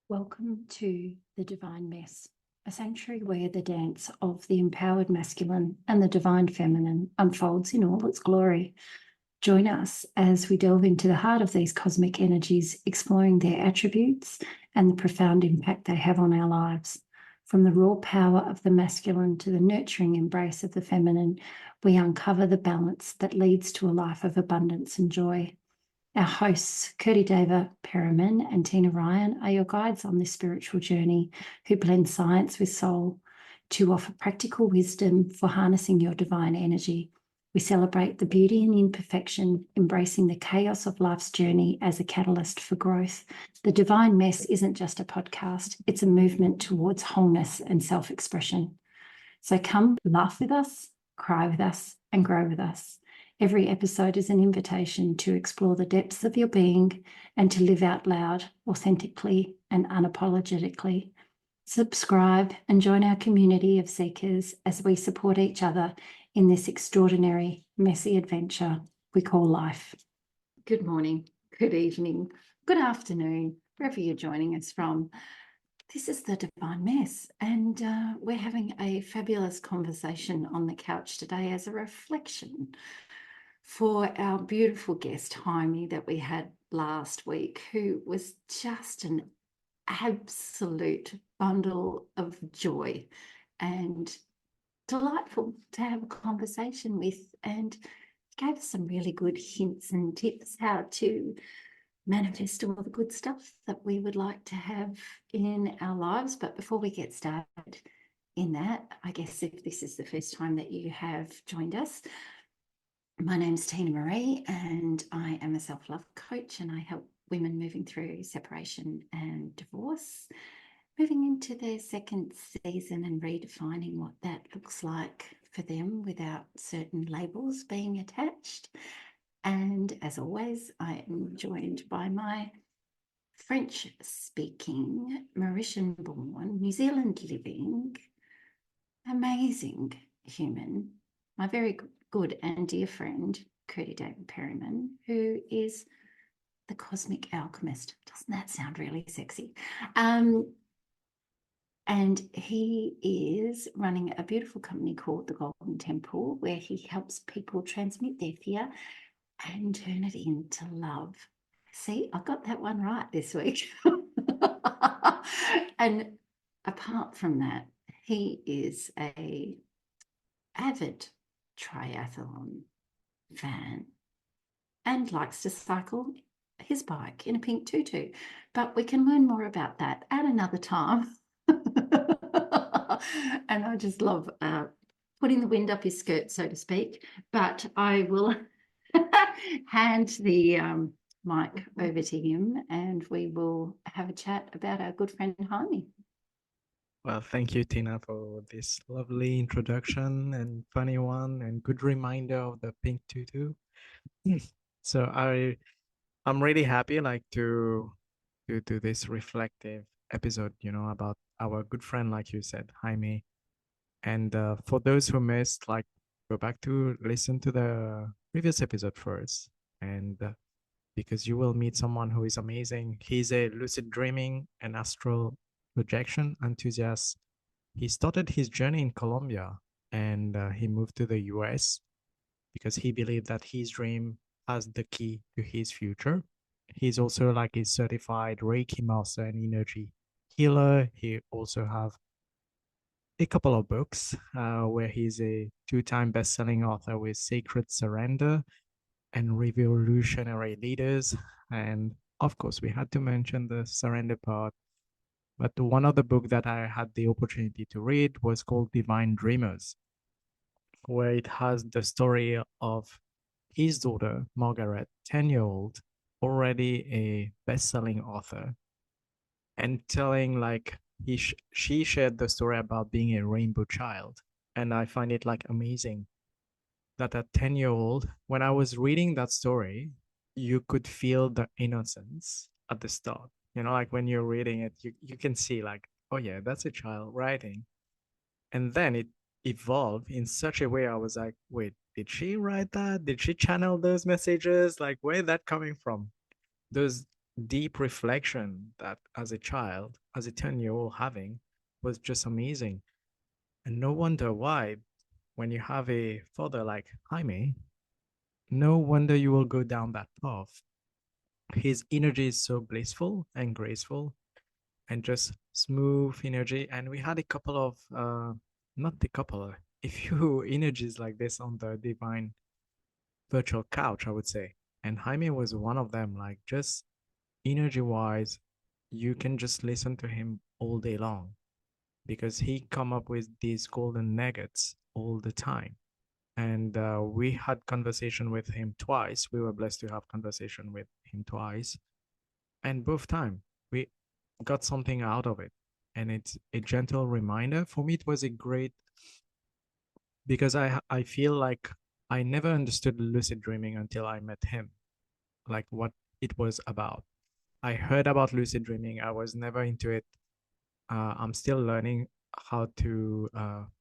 Welcome to the Divine Mess, a sanctuary where the dance of the empowered masculine and the divine feminine unfolds in all its glory. Join us as we delve into the heart of these cosmic energies, exploring their attributes and the profound impact they have on our lives. From the raw power of the masculine to the nurturing embrace of the feminine, we uncover the balance that leads to a life of abundance and joy. Our hosts, Curti Deva Perriman and Tina Ryan, are your guides on this spiritual journey who blend science with soul to offer practical wisdom for harnessing your divine energy. We celebrate the beauty and imperfection, embracing the chaos of life's journey as a catalyst for growth. The Divine Mess isn't just a podcast, it's a movement towards wholeness and self-expression. So come laugh with us, cry with us, and grow with us. Every episode is an invitation to explore the depths of your being and to live out loud, authentically and unapologetically. Subscribe and join our community of seekers as we support each other in this extraordinary, messy adventure we call life. Good morning, good evening, good afternoon, wherever you're joining us from. This is the Divine Mess, and we're having a fabulous conversation on the couch today as a reflection for our beautiful guest, Jaime, that we had last week, who was just an absolute bundle of joy and delightful to have a conversation with, and gave us some really good hints and tips how to manifest all the good stuff that we would like to have in our lives. But before we get started in that, I guess if this is the first time that you have joined us, my name's Tina Marie and I am a self-love coach, and I help women moving through separation and divorce, moving into their second season and redefining what that looks like for them without certain labels being attached. And as always, I am joined by my French-speaking, Mauritian-born, New Zealand-living, amazing human, my very good and dear friend, Curti Deva Perriman, who is the cosmic alchemist. Doesn't that sound really sexy? And he is running a beautiful company called the Golden Temple, where he helps people transmute their fear and turn it into love. See, I got that one right this week. And apart from that, he is a avid triathlon fan and likes to cycle his bike in a pink tutu. But we can learn more about that at another time. And I just love putting the wind up his skirt, so to speak. But I will hand the mic over to him and we will have a chat about our good friend Jaime. Well, thank you, Tina, for this lovely introduction and funny one and good reminder of the pink tutu. So I'm really happy to do this reflective episode, about our good friend, like you said, Jaime. And for those who missed, go back to listen to the previous episode first, and because you will meet someone who is amazing. He's a lucid dreaming and astral projection enthusiast. He started his journey in Colombia, and he moved to the US because he believed that his dream has the key to his future. He's also like a certified Reiki master and energy healer. He also have a couple of books where he's a two-time best-selling author with Sacred Surrender and Revolutionary Leaders. And of course, we had to mention the surrender part. But one other book that I had the opportunity to read was called Divine Dreamers, where it has the story of his daughter, Margaret, 10-year-old, already a best-selling author, and telling she shared the story about being a rainbow child. And I find it amazing that at 10-year-old, when I was reading that story, you could feel the innocence at the start. When you're reading it, you can see oh yeah, that's a child writing. And then it evolved in such a way I was like, wait, did she write that? Did she channel those messages? Where is that coming from? Those deep reflection that as a child, as a 10-year-old having, was just amazing. And no wonder why, when you have a father like Jaime, no wonder you will go down that path. His energy is so blissful and graceful and just smooth energy. And we had a couple of, not a couple, a few energies like this on the divine virtual couch, I would say. And Jaime was one of them, like just energy wise, you can just listen to him all day long because he come up with these golden nuggets all the time. And we had conversation with him twice. We were blessed to have conversation with him twice, and both time we got something out of it. And it's a gentle reminder for me. It was a great, because I feel like I never understood lucid dreaming until I met him, like what it was about. I heard about lucid dreaming. I was never into it. I'm still learning how to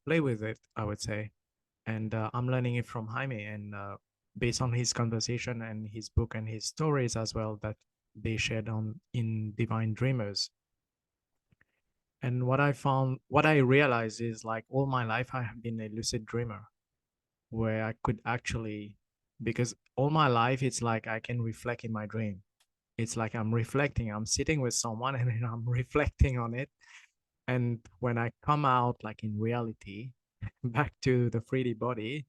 play with it, I would say. And I'm learning it from Jaime, and based on his conversation and his book and his stories as well that they shared on in Divine Dreamers. And what I realized is like all my life I have been a lucid dreamer where I could actually, because all my life it's like I can reflect in my dream. It's like I'm reflecting, I'm sitting with someone and then I'm reflecting on it. And when I come out like in reality, back to the 3D body,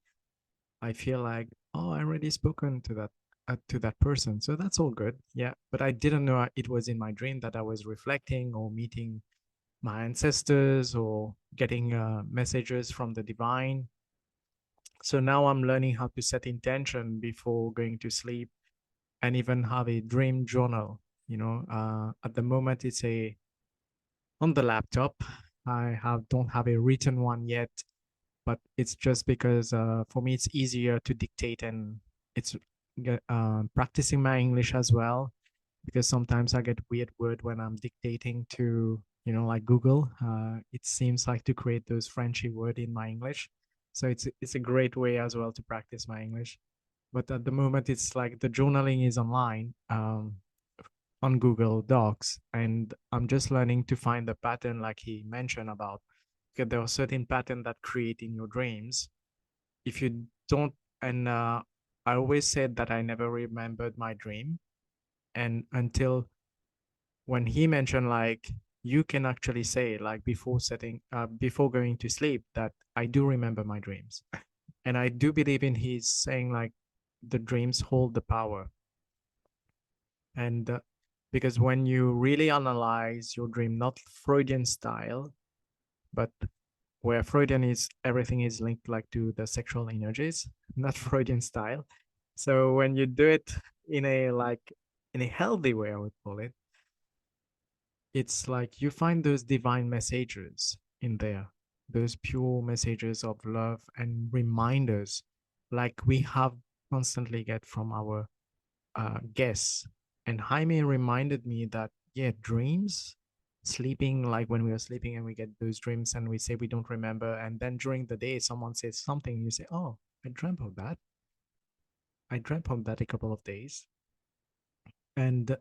I feel like, oh, I already spoken to that person. So that's all good. Yeah. But I didn't know it was in my dream that I was reflecting or meeting my ancestors or getting messages from the divine. So now I'm learning how to set intention before going to sleep and even have a dream journal. At the moment it's a on the laptop. I have don't have a written one yet, but it's just because for me it's easier to dictate, and it's practicing my English as well, because sometimes I get weird word when I'm dictating to like Google. It seems like to create those Frenchy word in my English, so it's a great way as well to practice my English. But at the moment it's like the journaling is online, on Google Docs, and I'm just learning to find the pattern like he mentioned about, because there are certain patterns that create in your dreams. If you don't, and I always said that I never remembered my dream, and until when he mentioned like you can actually say like before going to sleep that I do remember my dreams, and I do believe in his saying like the dreams hold the power. And because when you really analyze your dream, not Freudian style, but where Freudian is everything is linked like to the sexual energies, not Freudian style. So when you do it in a healthy way, I would call it, it's like you find those divine messages in there, those pure messages of love and reminders, like we have constantly get from our guests. And Jaime reminded me that, yeah, dreams, sleeping, like when we are sleeping and we get those dreams and we say we don't remember. And then during the day, someone says something, you say, oh, I dreamt of that. I dreamt of that a couple of days. And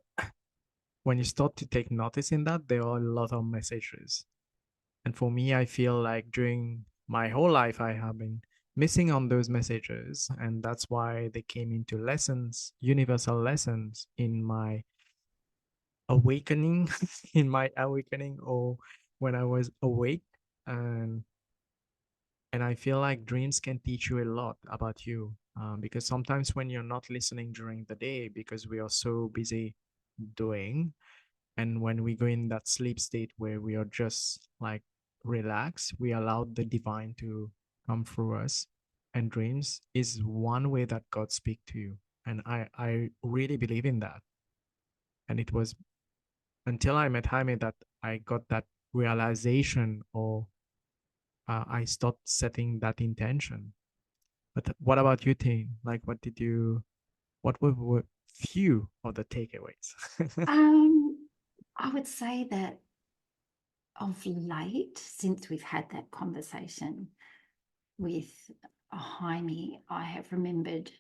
when you start to take notice in that, there are a lot of messages. And for me, I feel like during my whole life, I have been missing on those messages. And that's why they came into lessons, universal lessons in my awakening, in my awakening, or when I was awake. And and I feel like dreams can teach you a lot about you, because sometimes when you're not listening during the day because we are so busy doing, and when we go in that sleep state where we are just like relaxed, we allow the divine to come through us. And dreams is one way that God speak to you, and I really believe in that. And it was until I met Jaime that I got that realization, or I started setting that intention. But what about you, Ting? Like, what were few of the takeaways? Um, I would say that of late, since we've had that conversation with Jaime, I have remembered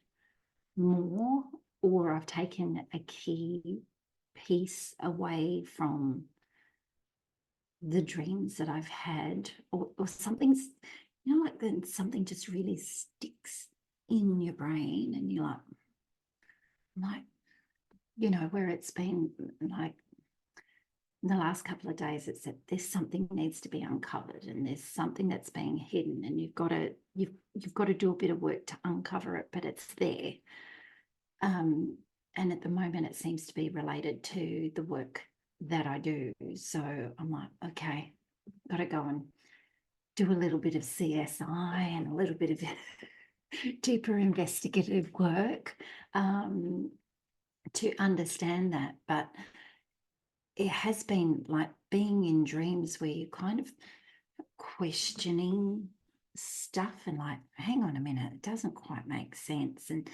more, or I've taken a key piece away from the dreams that I've had, or something's, like then something just really sticks in your brain and you're like, where it's been like the last couple of days, it's that there's something needs to be uncovered and there's something that's being hidden and you've got to do a bit of work to uncover it, but it's there. And at the moment it seems to be related to the work that I do. So I'm like, okay, got to go and do a little bit of CSI and a little bit of deeper investigative work to understand that. But it has been like being in dreams where you're kind of questioning stuff and like, hang on a minute, it doesn't quite make sense. And,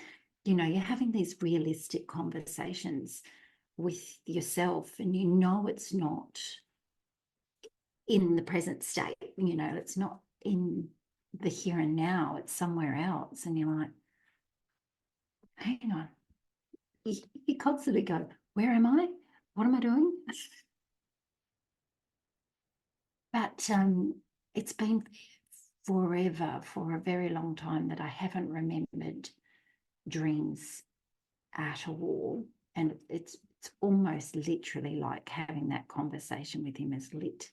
you're having these realistic conversations with yourself and it's not in the present state, it's not in the here and now, it's somewhere else. And you're like, hang on, you constantly go, where am I? What am I doing? But it's been forever, for a very long time, that I haven't remembered dreams at all. And it's almost literally like having that conversation with him has lit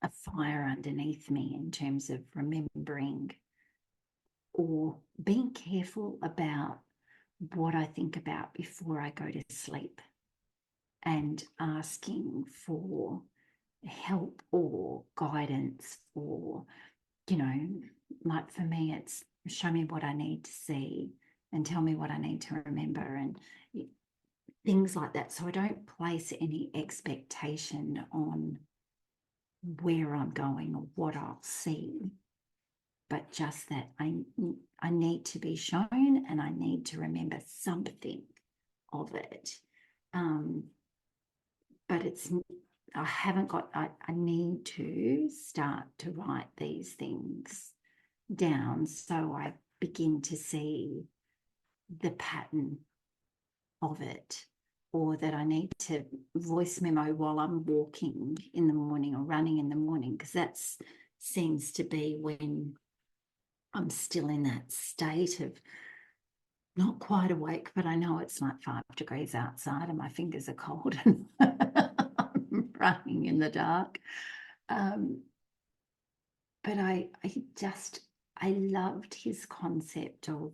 a fire underneath me in terms of remembering or being careful about what I think about before I go to sleep and asking for help or guidance, or like for me it's show me what I need to see and tell me what I need to remember and things like that. So I don't place any expectation on where I'm going or what I'll see, but just that I need to be shown and I need to remember something of it. But I haven't got, I need to start to write these things down so I begin to see the pattern of it, or that I need to voice memo while I'm walking in the morning or running in the morning, because that seems to be when I'm still in that state of not quite awake, but I know it's like 5 degrees outside and my fingers are cold and I'm running in the dark. But I loved his concept of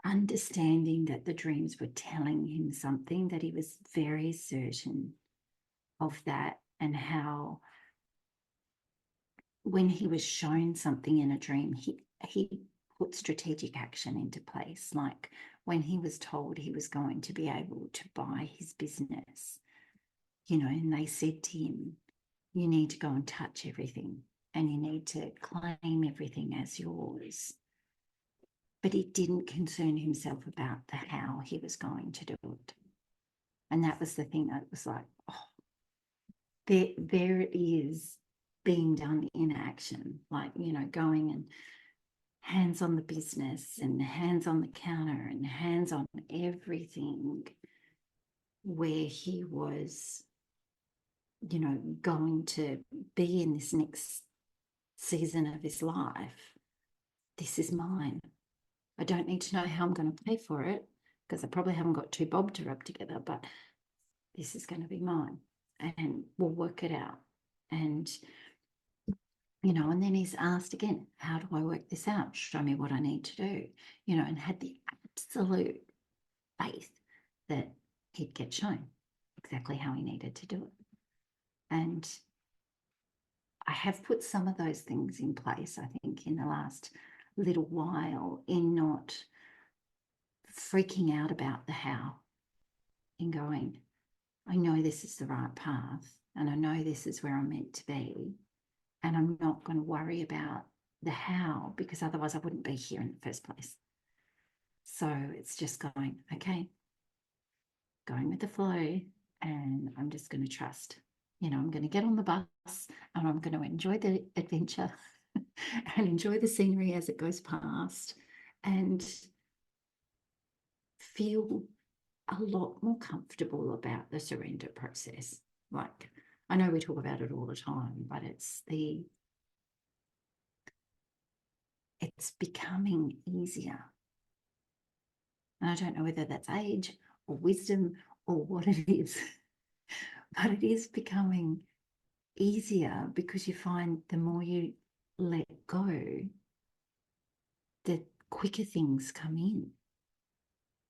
understanding that the dreams were telling him something, that he was very certain of that, and how when he was shown something in a dream, he put strategic action into place. Like when he was told he was going to be able to buy his business, and they said to him, you need to go and touch everything and you need to claim everything as yours. But he didn't concern himself about the how he was going to do it. And that was the thing that was like, oh, there it is being done in action, like, going and hands on the business and hands on the counter and hands on everything, where he was, going to be in this next season of his life. This is mine. I don't need to know how I'm going to pay for it, because I probably haven't got 2 bob to rub together, but this is going to be mine and we'll work it out. And, and then he's asked again, how do I work this out? Show me what I need to do, and had the absolute faith that he'd get shown exactly how he needed to do it. And I have put some of those things in place, I think, in the last little while, in not freaking out about the how, in going, I know this is the right path and I know this is where I'm meant to be, and I'm not going to worry about the how, because otherwise I wouldn't be here in the first place. So it's just going, okay, going with the flow, and I'm just going to trust. I'm going to get on the bus and I'm going to enjoy the adventure and enjoy the scenery as it goes past. And feel a lot more comfortable about the surrender process. Like, I know we talk about it all the time, but it's becoming easier. And I don't know whether that's age or wisdom or what it is, but it is becoming easier because you find the more you let go, the quicker things come in.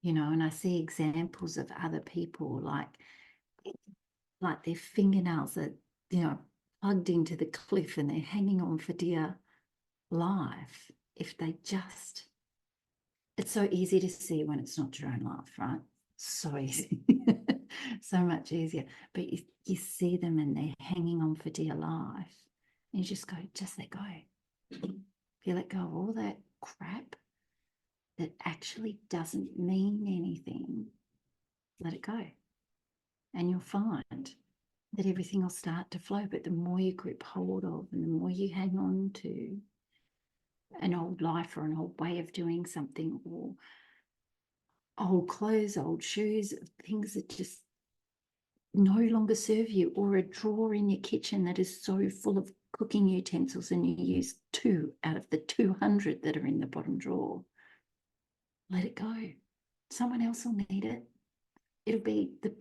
You know, and I see examples of other people like their fingernails are, you know, plugged into the cliff and they're hanging on for dear life. If they just, it's so easy to see when it's not your own life, right? So easy, so much easier. But you see them and they're hanging on for dear life, and you just go, just let go. You let go of all that crap that actually doesn't mean anything. Let it go. And you'll find that everything will start to flow. But the more you grip hold of and the more you hang on to an old life or an old way of doing something, or old clothes, old shoes, things that just no longer serve you, or a drawer in your kitchen that is so full of cooking utensils and you use 2 out of the 200 that are in the bottom drawer, let it go. Someone else will need it. It'll be the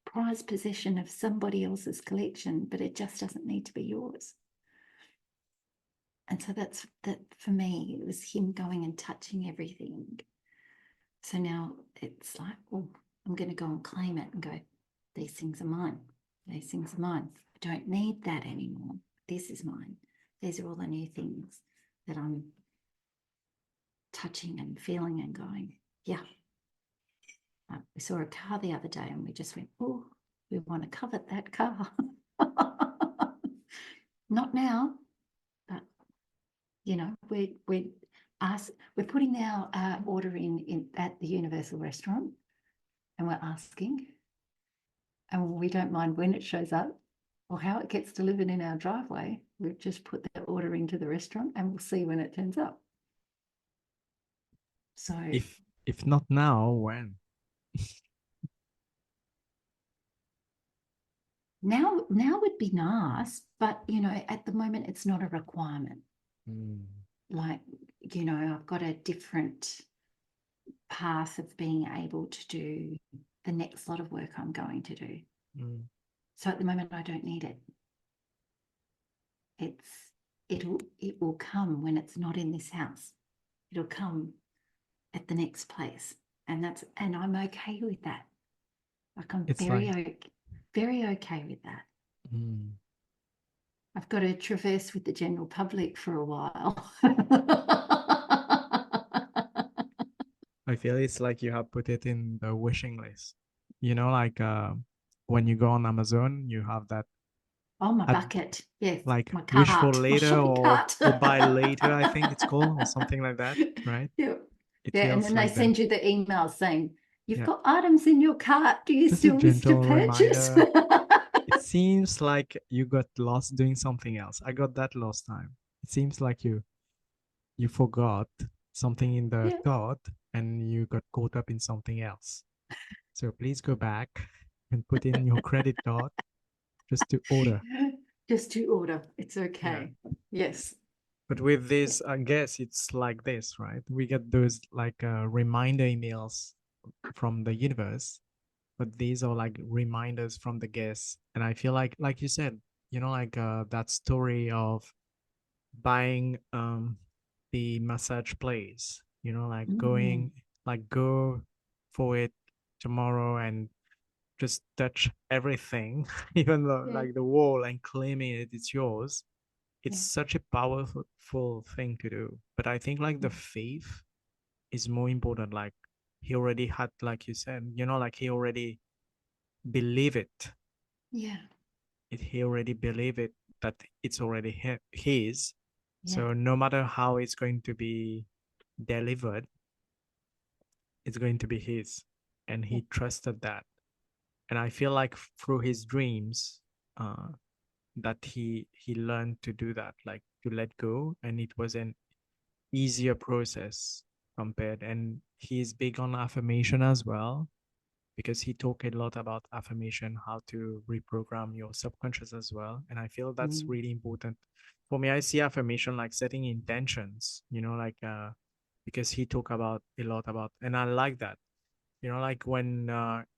prized possession of somebody else's collection, but it just doesn't need to be yours. And so that's that for me. It was him going and touching everything. So now it's like, oh, I'm going to go and claim it and go, these things are mine. These things are mine. I don't need that anymore. This is mine. These are all the new things that I'm touching and feeling and going, yeah. We saw a car the other day and we just went, oh, we want to covet that car. Not now, but you know, we're putting our order in at the Universal restaurant, and we're asking, and we don't mind when it shows up or how it gets delivered in our driveway. We've just put the order into the restaurant, and we'll see when it turns up. So If not now, when? now would be nice, but you know, at the moment it's not a requirement. Like, you know, I've got a different path of being able to do the next lot of work I'm going to do. So at the moment I don't need it. It will come when it's not in this house. It'll come at the next place, and I'm okay with that. Like, I'm very okay with that. I've got to traverse with the general public for a while. I feel it's like you have put it in the wishing list. You know, like when you go on Amazon, you have that. Oh, my bucket. Yes. Like my wish for cart. later Cart. or buy later, I think it's called, or something like that, right? Yeah. It Yeah. And feels then they like that. send you the email saying, you've Yeah. got items in your cart. Do you Just a still wish to gentle purchase? reminder. It seems like you got lost doing something else. I got that last time. It seems like you forgot something in the Yeah. thought and you got caught up in something else. So please go back and put in your credit card just to order. Just to order. It's Yeah. okay. Yes. But with this, I guess it's like this, right? We get those like reminder emails from the universe, but these are like reminders from the guests. And I feel like you said, you know, like that story of buying the massage place, you know, like going, like go for it tomorrow and just touch everything, even though Yeah. like the wall, and claiming it's yours. It's Yeah. such a powerful thing to do. But I think like the faith is more important. Like he already had, like you said, you know, like he already believe it. Yeah. He already believe it, that it's already his. Yeah. So no matter how it's going to be delivered, it's going to be his. And Yeah. he trusted that. And I feel like through his dreams, that he learned to do that, like to let go, and it was an easier process compared. And he's big on affirmation as well, because he talked a lot about affirmation, how to reprogram your subconscious as well. And I feel that's Mm. really important. For me, I see affirmation like setting intentions, because he talked about a lot about, and I like that. Like when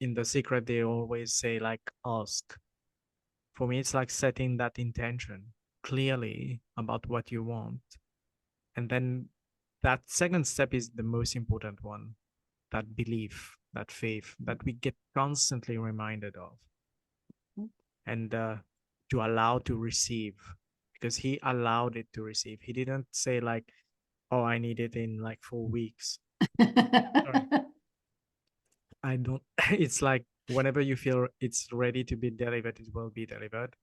in The Secret, they always say like ask. For me, it's like setting that intention clearly about what you want. And then that second step is the most important one, that belief, that faith that we get constantly reminded of, and to allow to receive, because he allowed it to receive. He didn't say like, oh, I need it in like 4 weeks. Sorry. I don't, it's like whenever you feel it's ready to be delivered, it will be delivered,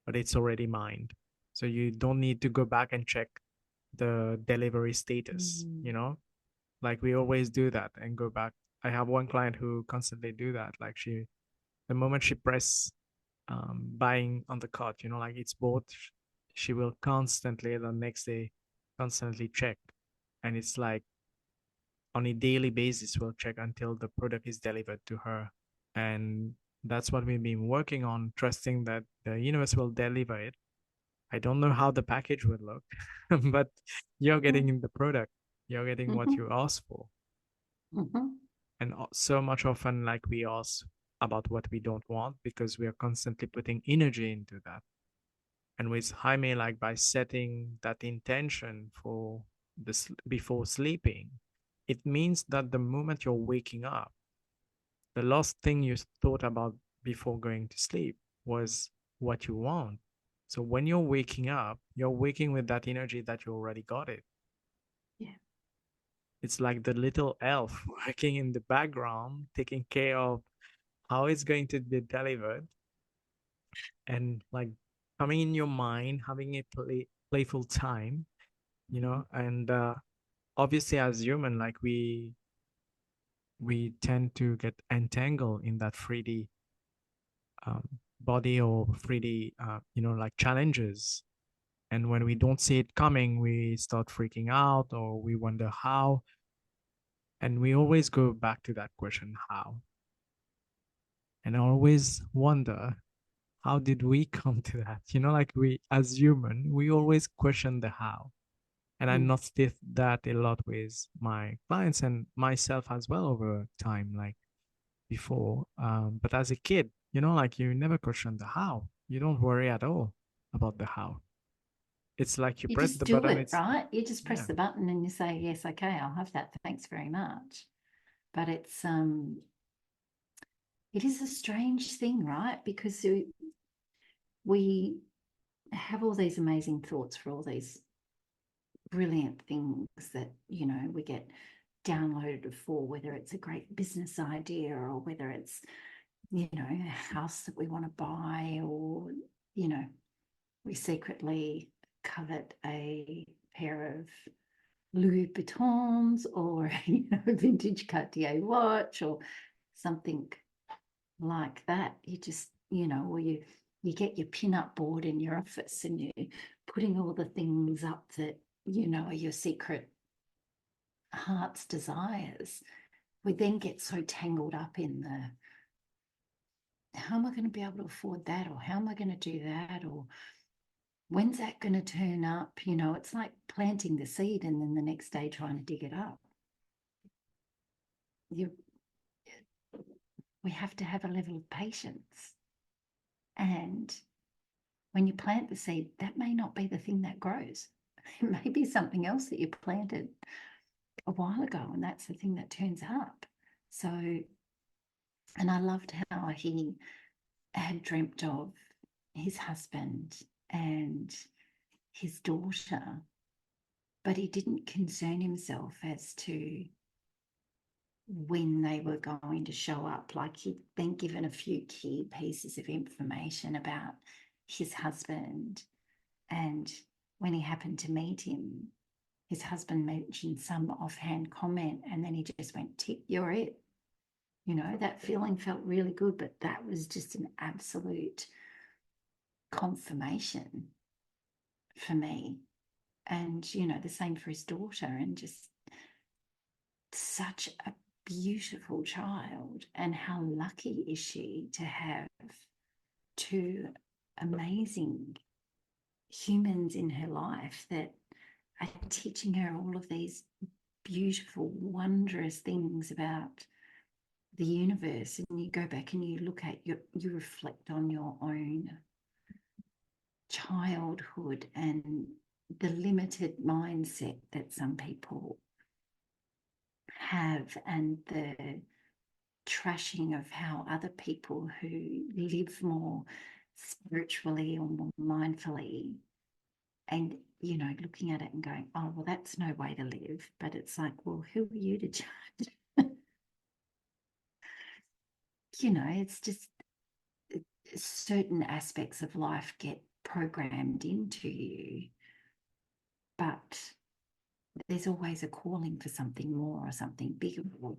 but it's already mined. So you don't need to go back and check the delivery status, like we always do that and go back. I have one client who constantly do that. Like the moment she press buying on the cart, like it's bought, she will constantly the next day constantly check. And it's like on a daily basis, we'll check until the product is delivered to her. And that's what we've been working on, trusting that the universe will deliver it. I don't know how the package would look, but you're getting the product, you're getting what Mhm. you asked for. Mhm. And so much often, like we ask about what we don't want because we are constantly putting energy into that. And with Jaime, like by setting that intention for this before sleeping, it means that the moment you're waking up, the last thing you thought about before going to sleep was what you want. So when you're waking up, you're waking with that energy that you already got it. Yeah. It's like the little elf working in the background, taking care of how it's going to be delivered, and like coming in your mind, having a playful time, and obviously as human, like we tend to get entangled in that 3D body or 3D, like challenges. And when we don't see it coming, we start freaking out or we wonder how. And we always go back to that question, how? And I always wonder, how did we come to that? Like we, as human, we always question the how. And I Mm. noticed that a lot with my clients and myself as well over time, like before. But as a kid, like you never question the how. You don't worry at all about the how. It's like you You press just the do button. it, It's right? You just press yeah, the button and you say, yes, okay, I'll have that. Thanks very much. But it is a strange thing, right? Because we have all these amazing thoughts for all these brilliant things that, we get downloaded for, whether it's a great business idea or whether it's, a house that we want to buy, or, we secretly covet a pair of Louis Vuittons, or a vintage Cartier watch or something like that. You just, or you get your pin-up board in your office and you're putting all the things up that, are your secret heart's desires. We then get so tangled up in the, how am I going to be able to afford that? Or how am I going to do that? Or when's that going to turn up? It's like planting the seed and then the next day trying to dig it up. You, we have to have a level of patience. And when you plant the seed, that may not be the thing that grows. It may be something else that you planted a while ago, and that's the thing that turns up. So, and I loved how he had dreamt of his husband and his daughter, but he didn't concern himself as to when they were going to show up. Like he'd been given a few key pieces of information about his husband, and when he happened to meet him, his husband mentioned some offhand comment, and then he just went, tick, you're it. That feeling felt really good, but that was just an absolute confirmation for me. And, the same for his daughter. And just, such a beautiful child, and how lucky is she to have two amazing humans in her life that are teaching her all of these beautiful, wondrous things about the universe. And you go back and you look at you reflect on your own childhood and the limited mindset that some people have, and the trashing of how other people who live more spiritually or more mindfully, and looking at it and going, oh well, that's no way to live. But it's like, well, who are you to judge? It's just certain aspects of life get programmed into you, but there's always a calling for something more or something bigger, or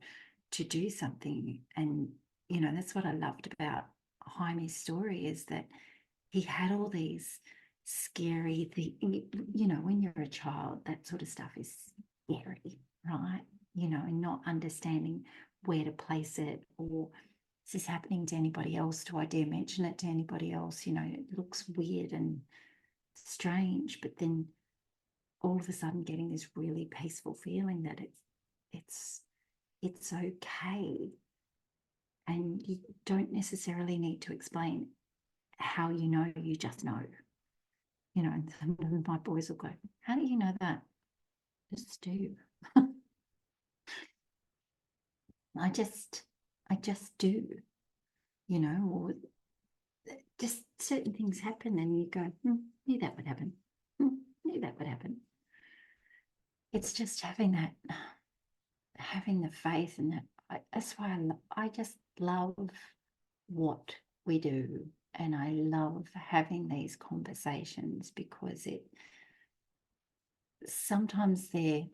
to do something. And that's what I loved about Jaime's story, is that he had all these scary things. When you're a child, that sort of stuff is scary, right? And not understanding where to place it, or is this happening to anybody else? Do I dare mention it to anybody else? It looks weird and strange, but then all of a sudden getting this really peaceful feeling that it's okay. And you don't necessarily need to explain how you just know. And sometimes my boys will go, how do you know that? Just do. I just do, or just certain things happen and you go, knew that would happen. Knew that would happen. It's just having the faith, and that's why I just love what we do. And I love having these conversations, because sometimes they're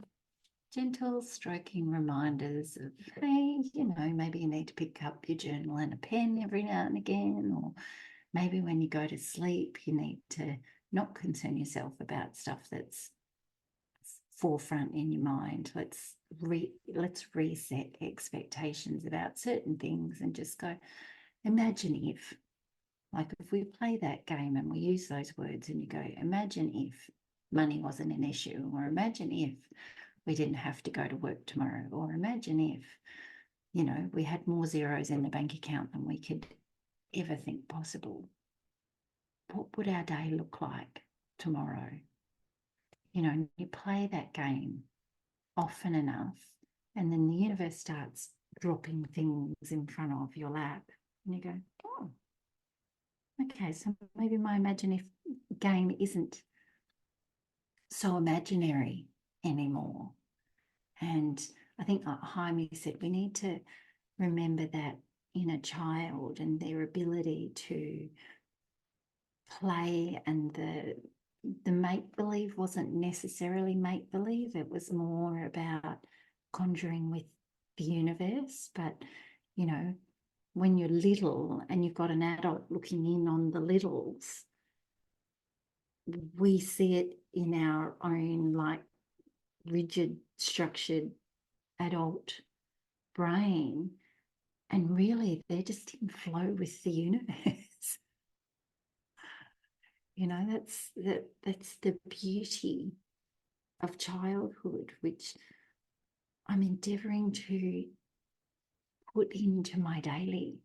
gentle, stroking reminders of, hey, maybe you need to pick up your journal and a pen every now and again, or maybe when you go to sleep, you need to not concern yourself about stuff that's forefront in your mind. Let's reset expectations about certain things and just go, imagine if, like if we play that game and we use those words and you go, imagine if money wasn't an issue, or imagine if we didn't have to go to work tomorrow, or imagine if, we had more zeros in the bank account than we could ever think possible. What would our day look like tomorrow? You play that game often enough, and then the universe starts dropping things in front of your lap, and you go, oh, okay, so maybe my imagine if game isn't so imaginary anymore. And I think, like Jaime said, we need to remember that inner child and their ability to play, and the make-believe wasn't necessarily make-believe. It was more about conjuring with the universe. But, when you're little and you've got an adult looking in on the littles, we see it in our own, like, rigid, structured adult brain. And really, they're just in flow with the universe. That's the beauty of childhood, which I'm endeavoring to put into my daily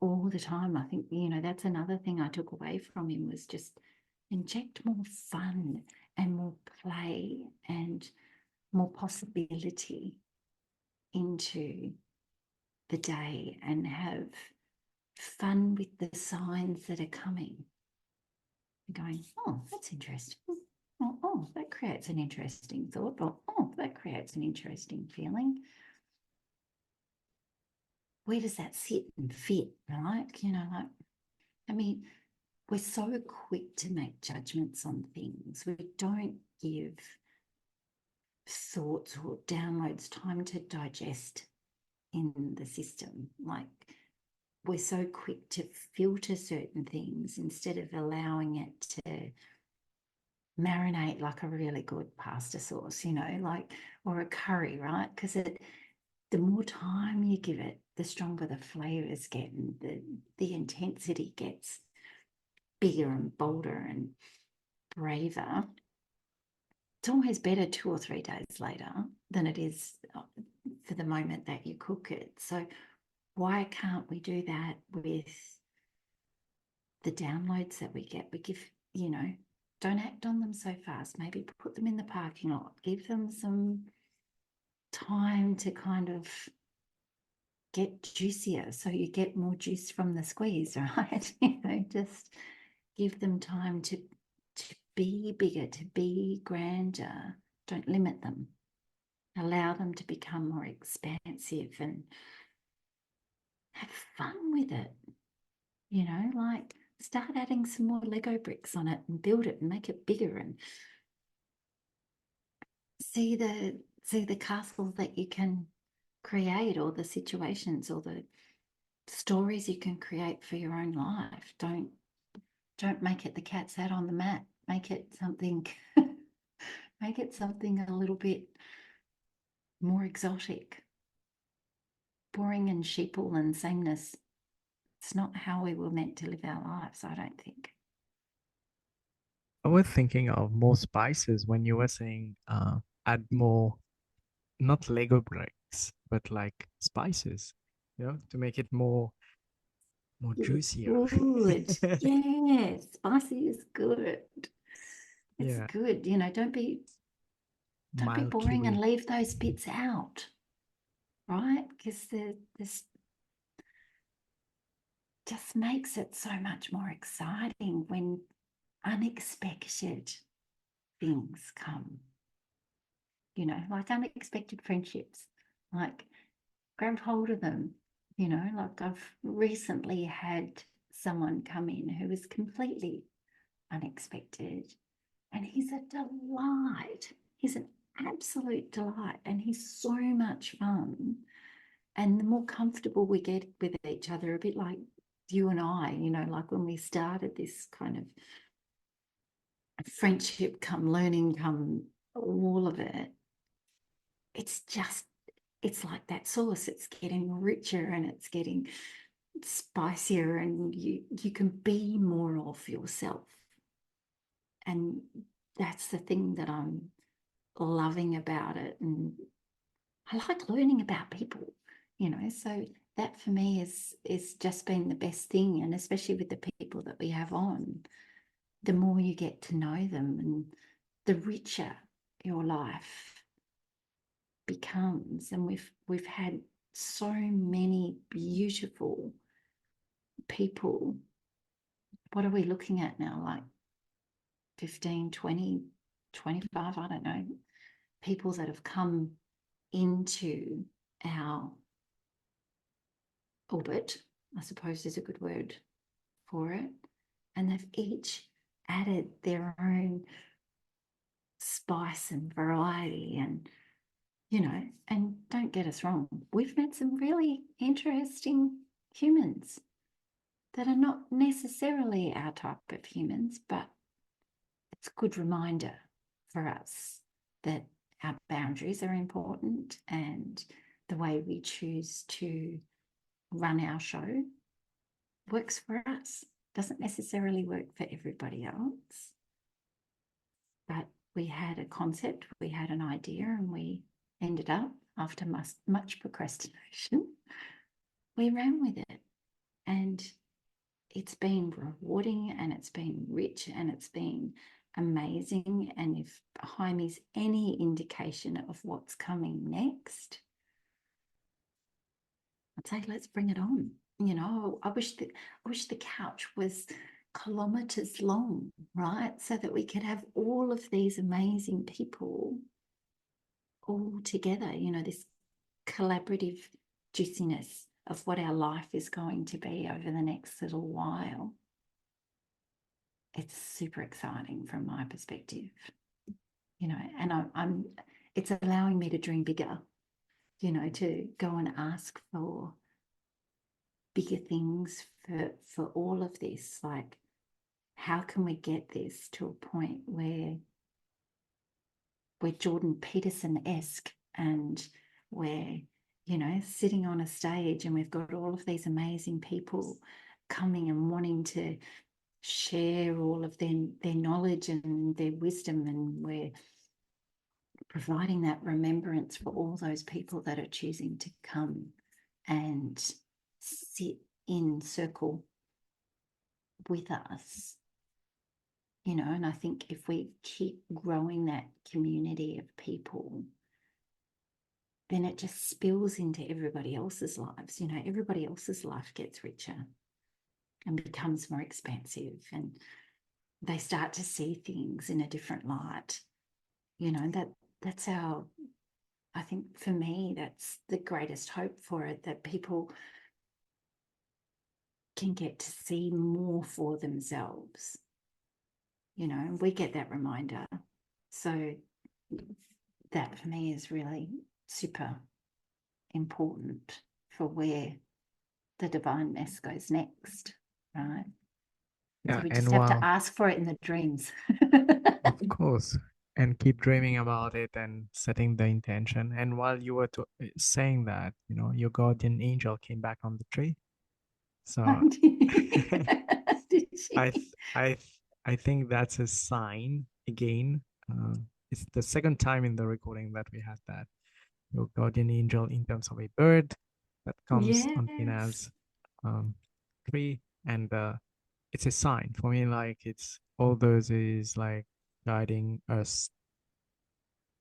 all the time. I think, that's another thing I took away from him, was just inject more fun and more play and more possibility into the day, and have fun with the signs that are coming. Going, oh, that's interesting. Oh, that creates an interesting thought. Or, oh, that creates an interesting feeling. Where does that sit and fit, right? We're so quick to make judgments on things. We don't give thoughts or downloads time to digest in the system. Like, we're so quick to filter certain things instead of allowing it to marinate like a really good pasta sauce, you know, like, or a curry, right? Because the more time you give it, the stronger the flavors get, and the intensity gets bigger and bolder and braver. It's always better 2 or 3 days later than it is for the moment that you cook it. So why can't we do that with the downloads that we get? We give, you know, don't act on them so fast. Maybe put them in the parking lot, give them some time to kind of get juicier so you get more juice from the squeeze, right? You know, just give them time to be bigger, to be grander. Don't limit them. Allow them to become more expansive and have fun with it. You know, like start adding some more Lego bricks on it and build it and make it bigger, and see the castles that you can create, or the situations, or the stories you can create for your own life. Don't make it the cat's out on the mat. Make it something make it something a little bit more exotic. Boring and sheeple and sameness, it's not how we were meant to live our lives, I don't think. I was thinking of more spices when you were saying add more, not Lego bricks, but like spices, to make it more juicier. Good. Yes, spicy is good. It's Yeah, good. You know, don't be mild boring and chili. leave those bits out, right? Because this just makes it so much more exciting when unexpected things come, you know, like unexpected friendships. Like, grab hold of them, you know, like I've recently had someone come in who was completely unexpected, and he's a delight. He's an absolute delight, and he's so much fun. And the more comfortable we get with each other, a bit like you and I, you know, like when we started this kind of friendship, come learning, come all of it, it's like that sauce. It's getting richer and it's getting spicier, and you can be more of yourself. And that's the thing that I'm loving about it. And I like learning about people, you know, so that for me is just been the best thing. And especially with the people that we have on, the more you get to know them, and the richer your life becomes. And we've had so many beautiful people. What are we looking at now? Like 15, 20, 25, I don't know, people that have come into our orbit, I suppose is a good word for it. And they've each added their own spice and variety, and, you know, and don't get us wrong, we've met some really interesting humans that are not necessarily our type of humans, but it's a good reminder for us that our boundaries are important, and the way we choose to run our show works for us. Doesn't necessarily work for everybody else. But we had a concept, we had an idea, and we ended up, after much procrastination, we ran with it. And it's been rewarding, and it's been rich, and it's been amazing. And if Jaime's any indication of what's coming next, I'd say let's bring it on. You know, I wish the couch was kilometers long, right? So that we could have all of these amazing people all together, you know, this collaborative juiciness of what our life is going to be over the next little while. It's super exciting from my perspective, you know, and I'm it's allowing me to dream bigger, you know, to go and ask for bigger things for all of this. Like, how can we get this to a point where we're Jordan Peterson-esque, and we're, you know, sitting on a stage and we've got all of these amazing people coming and wanting to share all of their knowledge and their wisdom, and we're providing that remembrance for all those people that are choosing to come and sit in circle with us, you know. And I think if we keep growing that community of people, then it just spills into everybody else's lives. You know, everybody else's life gets richer and becomes more expansive, and they start to see things in a different light. You know, that's our, I think for me, that's the greatest hope for it, that people can get to see more for themselves. You know, and we get that reminder. So that for me is really super important for where the divine mess goes next, right? So Yeah, we just and have to while, ask for it in the dreams. of course, and keep dreaming about it and setting the intention. And while you were saying that, you know, your guardian angel came back on the tree. So Did I she? th- I th- I think that's a sign again. It's the second time in the recording that we had that your guardian angel in terms of a bird that comes on Yes. Tina's um, tree, and it's a sign for me. Like it's all those is like guiding us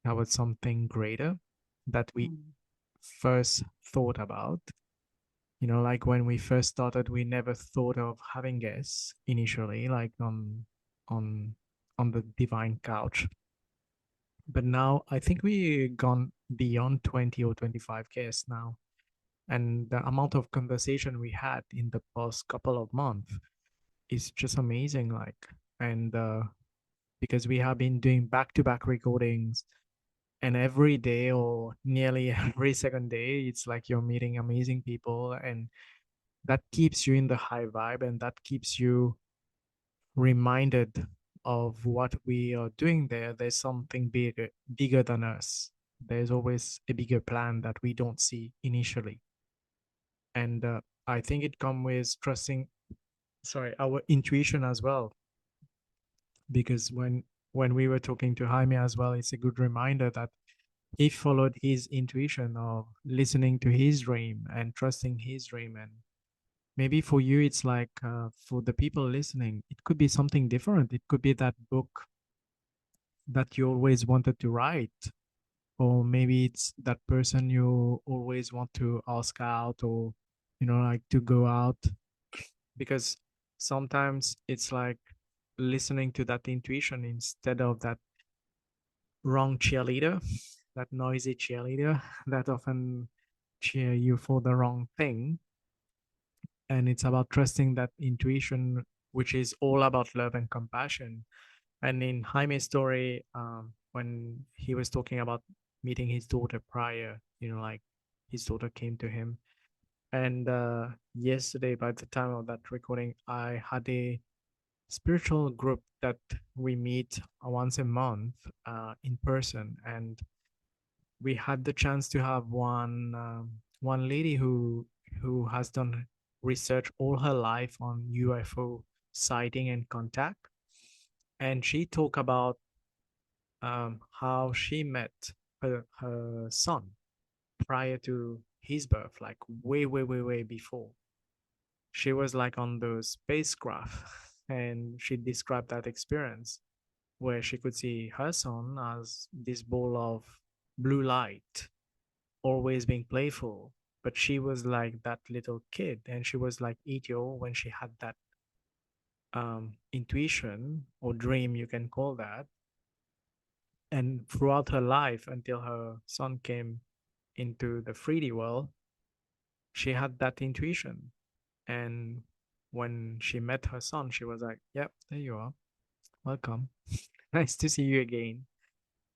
towards something greater that we Mm. first thought about. You know, like when we first started, we never thought of having guests initially, like on on the divine couch. But now I think we gone beyond 20 or 25 guests now. And the amount of conversation we had in the past couple of months is just amazing. Like, and because we have been doing back-to-back recordings, and every day or nearly every second day, it's like you're meeting amazing people, and that keeps you in the high vibe, and that keeps you reminded of what we are doing there. There's something bigger than us. There's always a bigger plan that we don't see initially. And I think it comes with trusting, sorry, our intuition as well. Because when we were talking to Jaime as well, it's a good reminder that he followed his intuition of listening to his dream and trusting his dream. And maybe for you, it's like for the people listening, it could be something different. It could be that book that you always wanted to write, or maybe it's that person you always want to ask out, or you know, like to go out. Because sometimes it's like listening to that intuition instead of that wrong cheerleader, that noisy cheerleader that often cheer you for the wrong thing. And it's about trusting that intuition, which is all about love and compassion. And in Jaime's story, when he was talking about meeting his daughter prior, you know, like his daughter came to him. And yesterday, by the time of that recording, I had a spiritual group that we meet once a month in person. And we had the chance to have one lady who has done research all her life on UFO sighting and contact, and she talked about how she met her son prior to his birth, like way before. She was like on the spacecraft, and she described that experience where she could see her son as this ball of blue light always being playful. But she was like that little kid, and she was like 8 year old when she had that intuition or dream, you can call that. And throughout her life, until her son came into the 3D world, she had that intuition. And when she met her son, she was like, "Yep, there you are. Welcome. Nice to see you again."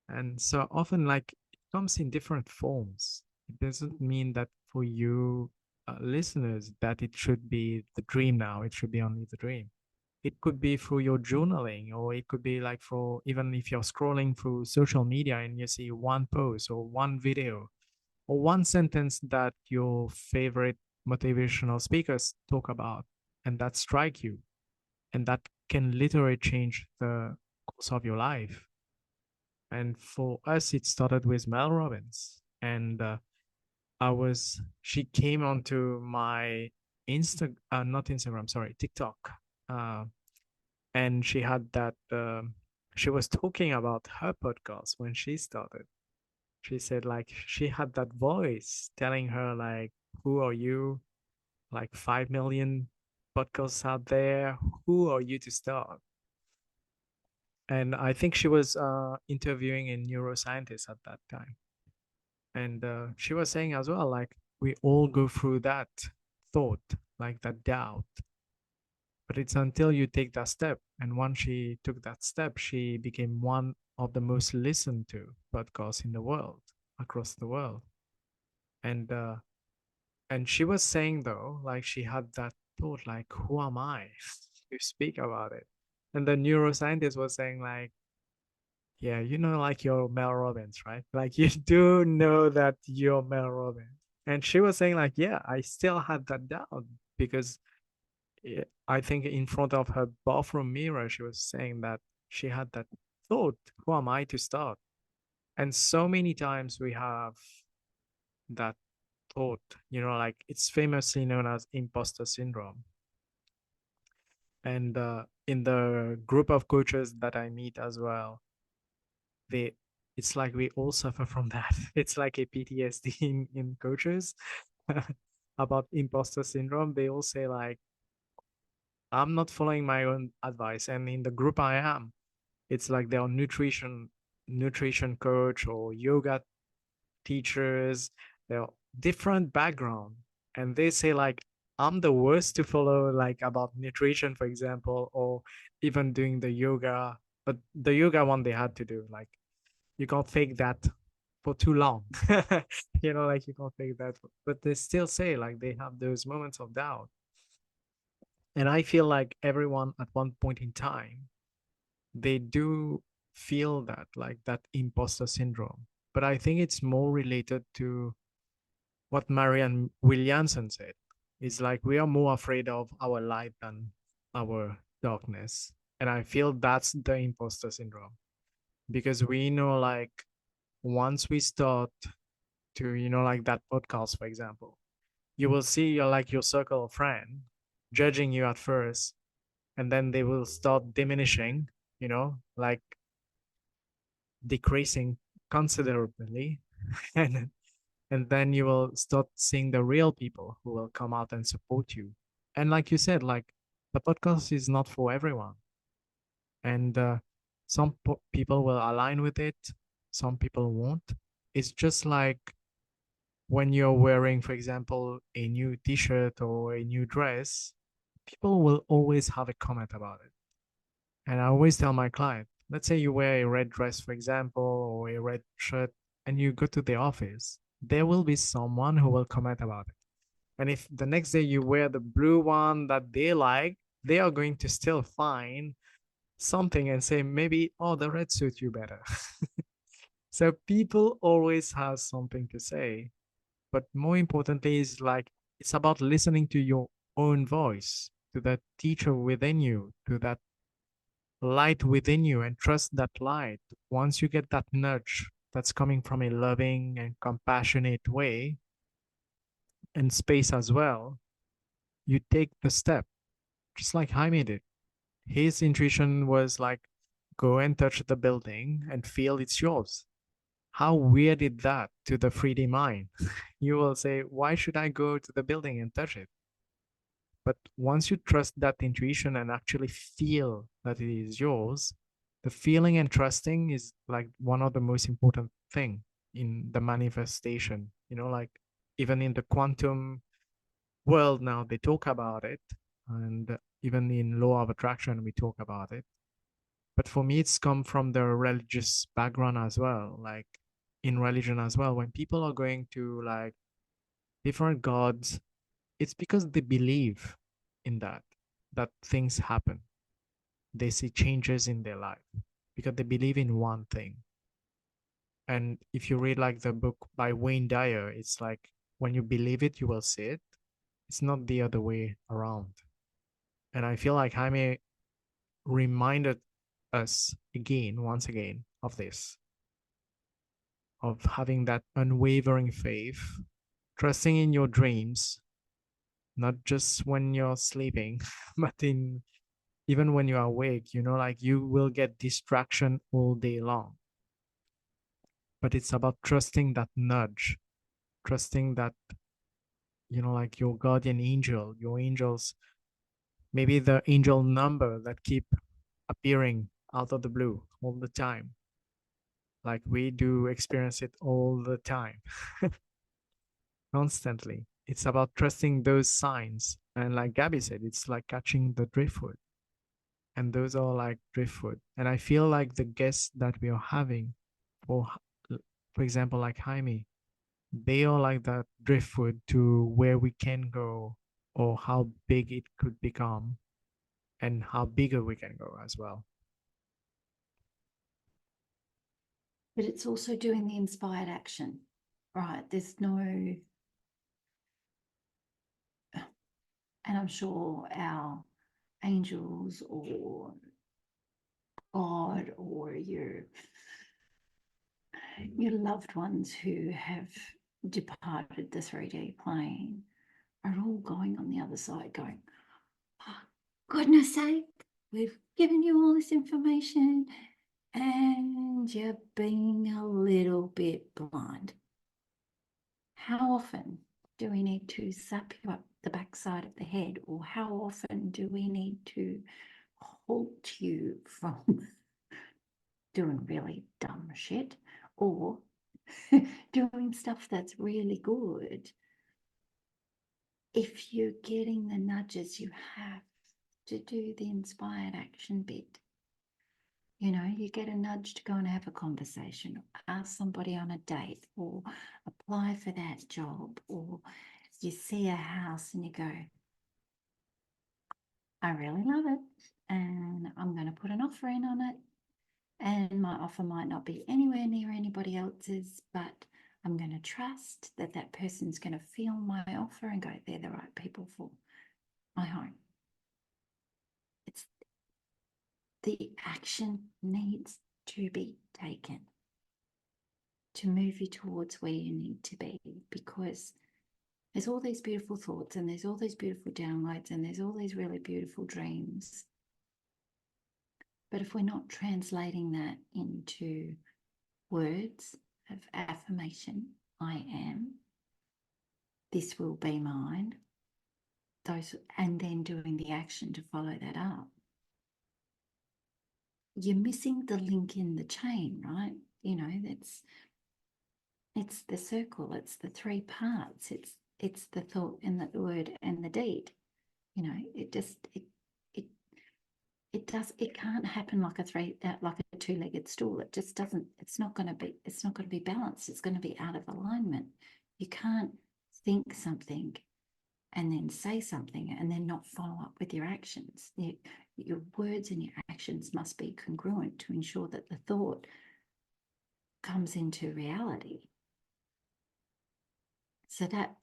And so often, like, it comes in different forms. It doesn't mean that for you listeners that it should be the dream now. It should be only the dream. It could be through your journaling, or it could be like for even if you're scrolling through social media and you see one post or one video or one sentence that your favorite motivational speakers talk about and that strike you, and that can literally change the course of your life. And for us, it started with Mel Robbins, and she came onto my not Instagram, sorry, TikTok, uh, and she had that. She was talking about her podcast when she started. She said like she had that voice telling her like, "Who are you? Like 5 million podcasts out there. Who are you to start?" And I think she was interviewing a neuroscientist at that time. And she was saying as well, like, we all go through that thought, like that doubt. But it's until you take that step. And once she took that step, she became one of the most listened to podcasts in the world, across the world. And she was saying though, like she had that thought, like, who am I to speak about it? And the neuroscientist was saying, like, yeah, like you're Mel Robbins, right? Like you do know that you're Mel Robbins. And she was saying, like, yeah, I still had that doubt because I think in front of her bathroom mirror, she was saying that she had that thought, who am I to start? And so many times we have that thought, like it's famously known as imposter syndrome. And in the group of coaches that I meet as well, they it's like we all suffer from that. It's like a PTSD in coaches about imposter syndrome. They all say like, I'm not following my own advice. And in the group I am, it's like they're nutrition coach or yoga teachers, they're different background. And they say like, I'm the worst to follow, like about nutrition, for example, or even doing the yoga. But the yoga one they had to do, like you can't fake that for too long. Like you can't fake that. But they still say like they have those moments of doubt. And I feel like everyone at one point in time, they do feel that, like that imposter syndrome. But I think it's more related to what Marianne Williamson said. It's like we are more afraid of our light than our darkness. And I feel that's the imposter syndrome. Because we know like once we start to, like that podcast, for example, you will see your circle of friends judging you at first, and then they will start diminishing, like decreasing considerably. and and then you will start seeing the real people who will come out and support you. And like you said, like the podcast is not for everyone. And some people will align with it, some people won't. It's just like when you're wearing, for example, a new t-shirt or a new dress, people will always have a comment about it. And I always tell my client, let's say you wear a red dress, for example, or a red shirt, and you go to the office, there will be someone who will comment about it. And if the next day you wear the blue one that they like, they are going to still find something and say, maybe, oh, the red suits you better. So people always have something to say. But more importantly, is like it's about listening to your own voice, to that teacher within you, to that light within you, and trust that light. Once you get that nudge that's coming from a loving and compassionate way and space as well, you take the step, just like Jaime did. His intuition was like, go and touch the building and feel it's yours. How weird is that to the 3D mind? You will say, why should I go to the building and touch it? But once you trust that intuition and actually feel that it is yours, the feeling and trusting is like one of the most important thing in the manifestation. Like even in the quantum world now, they talk about it. And even in law of attraction, we talk about it. But for me, it's come from the religious background as well. Like in religion as well, when people are going to like different gods, it's because they believe in that things happen. they see changes in their life because they believe in one thing. And if you read like the book by Wayne Dyer, it's like when you believe it, you will see it. It's not the other way around. And I feel like Jaime reminded us again, once again, of this, of having that unwavering faith, trusting in your dreams, not just when you're sleeping, but in even when you're awake, like you will get distraction all day long. But it's about trusting that nudge, trusting that, like your guardian angel, your angels, maybe the angel number that keep appearing out of the blue all the time. Like we do experience it all the time, constantly. It's about trusting those signs. And like Gabby said, it's like catching the driftwood. And those are like driftwood. And I feel like the guests that we are having, for for example, like Jaime, they are like that driftwood to where we can go or how big it could become and how bigger we can go as well. But it's also doing the inspired action, right? There's no, and I'm sure our angels or God or your loved ones who have departed the 3D plane are all going on the other side going, oh, goodness sake, we've given you all this information and you're being a little bit blind. How often do we need to zap you up the backside of the head, or how often do we need to halt you from doing really dumb shit or doing stuff that's really good? If you're getting the nudges, you have to do the inspired action bit. You get a nudge to go and have a conversation, or ask somebody on a date, or apply for that job, or you see a house and you go, I really love it, and I'm going to put an offer in on it. And my offer might not be anywhere near anybody else's, but I'm going to trust that that person's going to feel my offer and go, they're the right people for my home. It's the action needs to be taken to move you towards where you need to be, because there's all these beautiful thoughts and there's all these beautiful downloads and there's all these really beautiful dreams. But if we're not translating that into words of affirmation, I am, this will be mine, and then doing the action to follow that up, you're missing the link in the chain, right? It's the circle, it's the three parts, it's the thought and the word and the deed. It can't happen like a two-legged stool. It just doesn't. It's not going to be balanced. It's going to be out of alignment. You can't think something and then say something and then not follow up with your actions. Your words and your actions must be congruent to ensure that the thought comes into reality. So that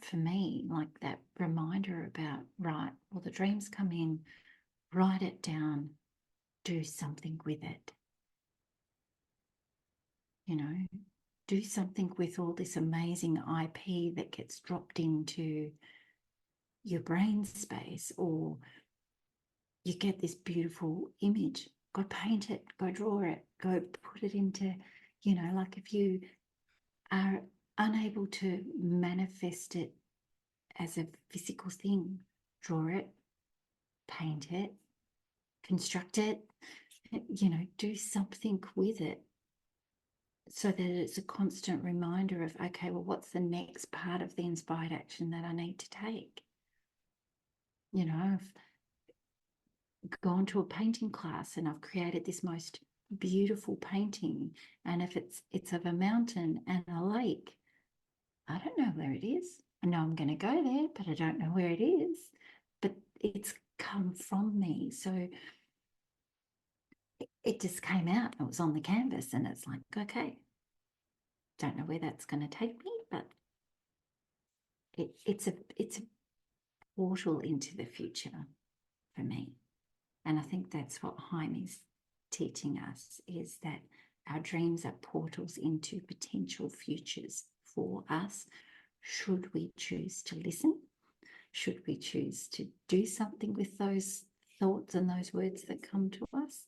for me, like that reminder about, right, well, the dreams come in, write it down, do something with it. Do something with all this amazing IP that gets dropped into your brain space, or you get this beautiful image. Go paint it, go draw it, go put it into, like if you are unable to manifest it as a physical thing, draw it, paint it, construct it, do something with it so that it's a constant reminder of, okay, well, what's the next part of the inspired action that I need to take? I've gone to a painting class and I've created this most beautiful painting, and if it's of a mountain and a lake, I don't know where it is. I know I'm going to go there, but I don't know where it is. But it's come from me. So it just came out. It was on the canvas, and it's like, okay, don't know where that's going to take me, but it's a portal into the future for me. And I think that's what Jaime's teaching us, is that our dreams are portals into potential futures for us, should we choose to listen, should we choose to do something with those thoughts and those words that come to us.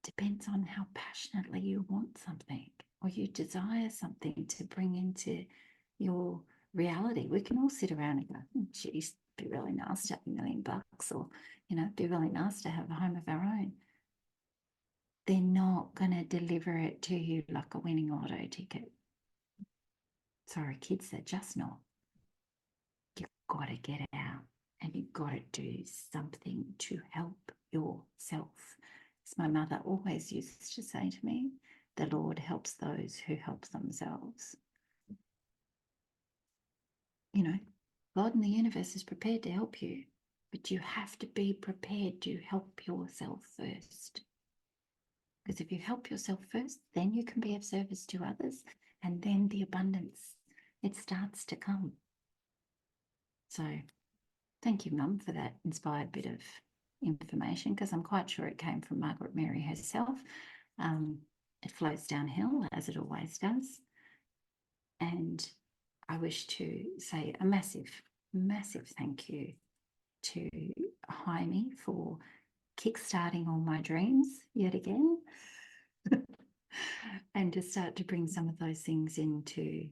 Depends on how passionately you want something, or you desire something to bring into your reality. We can all sit around and go, geez, it'd be really nice to have $1 million, or, it'd be really nice to have a home of our own. They're not going to deliver it to you like a winning lotto ticket. Sorry, kids, they're just not. You've got to get out, and you've got to do something to help yourself. As my mother always used to say to me, the Lord helps those who help themselves. God in the universe is prepared to help you, but you have to be prepared to help yourself first. Because if you help yourself first, then you can be of service to others, and then the abundance, it starts to come. So thank you, Mum, for that inspired bit of information, because I'm quite sure it came from Margaret Mary herself. It flows downhill, as it always does. And I wish to say a massive, massive thank you to Jaime for kickstarting all my dreams yet again, and to start to bring some of those things into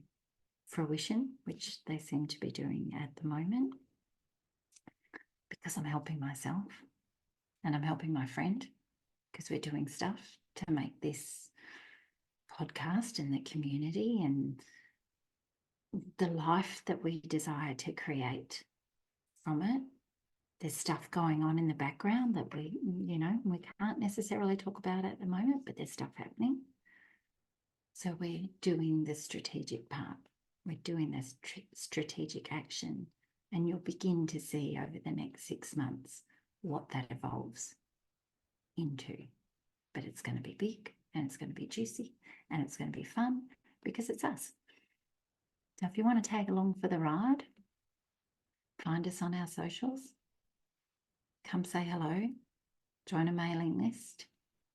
fruition, which they seem to be doing at the moment, because I'm helping myself and I'm helping my friend, because we're doing stuff to make this podcast and the community and the life that we desire to create from it. There's stuff going on in the background that we can't necessarily talk about at the moment, but there's stuff happening. So we're doing the strategic part. We're doing this strategic action, and you'll begin to see over the next 6 months what that evolves into. But it's going to be big, and it's going to be juicy, and it's going to be fun, because it's us. So if you want to tag along for the ride, find us on our socials. Come say hello, join a mailing list,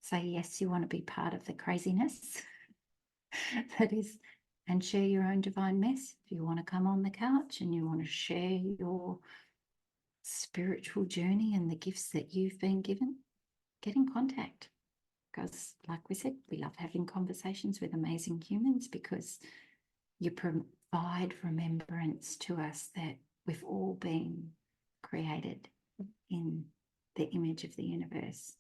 say yes, you want to be part of the craziness that is, and share your own divine mess. If you want to come on the couch and you want to share your spiritual journey and the gifts that you've been given, get in contact. Because like we said, we love having conversations with amazing humans, because you provide remembrance to us that we've all been created in the image of the universe,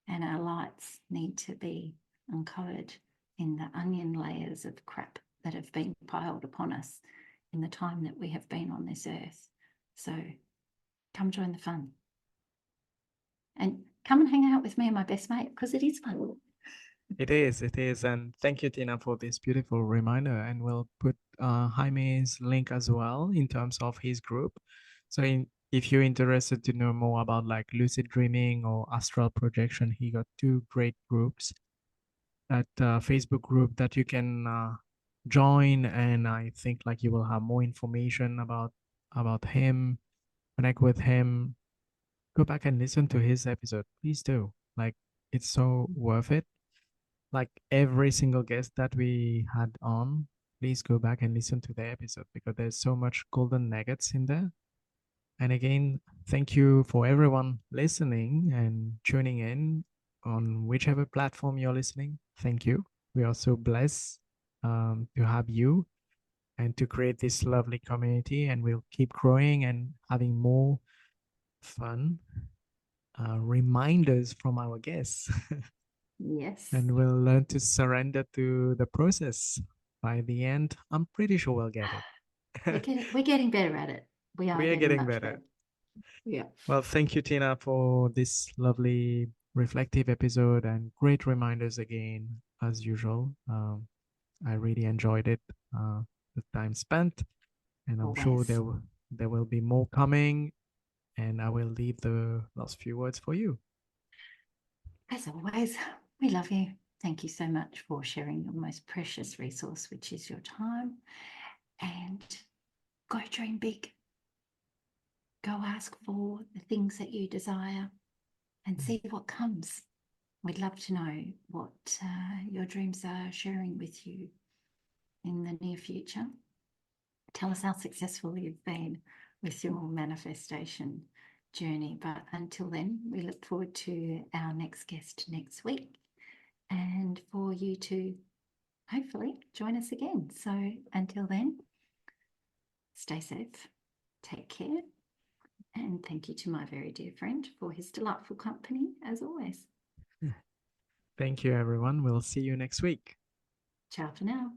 and our lights need to be uncovered in the onion layers of crap that have been piled upon us in the time that we have been on this earth. So come join the fun, and come and hang out with me and my best mate, because it is fun. It is. And thank you, Tina, for this beautiful reminder. And we'll put Jaime's link as well in terms of his group. So if you're interested to know more about like lucid dreaming or astral projection, he got 2 great groups. That Facebook group that you can join, and I think like you will have more information about him, connect with him, go back and listen to his episode. Please do. Like, it's so worth it. Like every single guest that we had on, please go back and listen to the episode, because there's so much golden nuggets in there. And again, thank you for everyone listening and tuning in on whichever platform you're listening. Thank you. We are so blessed to have you and to create this lovely community. And we'll keep growing and having more fun reminders from our guests. Yes. And we'll learn to surrender to the process. By the end, I'm pretty sure we'll get it. We're getting better at it. We are getting getting much better. Yeah. Well, thank you, Tina, for this lovely reflective episode and great reminders again, as usual. I really enjoyed it, the time spent, and I'm sure Always. there will be more coming. And I will leave the last few words for you. As always, we love you. Thank you so much for sharing your most precious resource, which is your time. And go dream big. Go ask for the things that you desire and see what comes. We'd love to know what your dreams are sharing with you in the near future. Tell us how successful you've been with your manifestation journey. But until then, we look forward to our next guest next week and for you to hopefully join us again. So until then, stay safe, take care, and thank you to my very dear friend for his delightful company as always. Thank you, everyone. We'll see you next week. Ciao for now.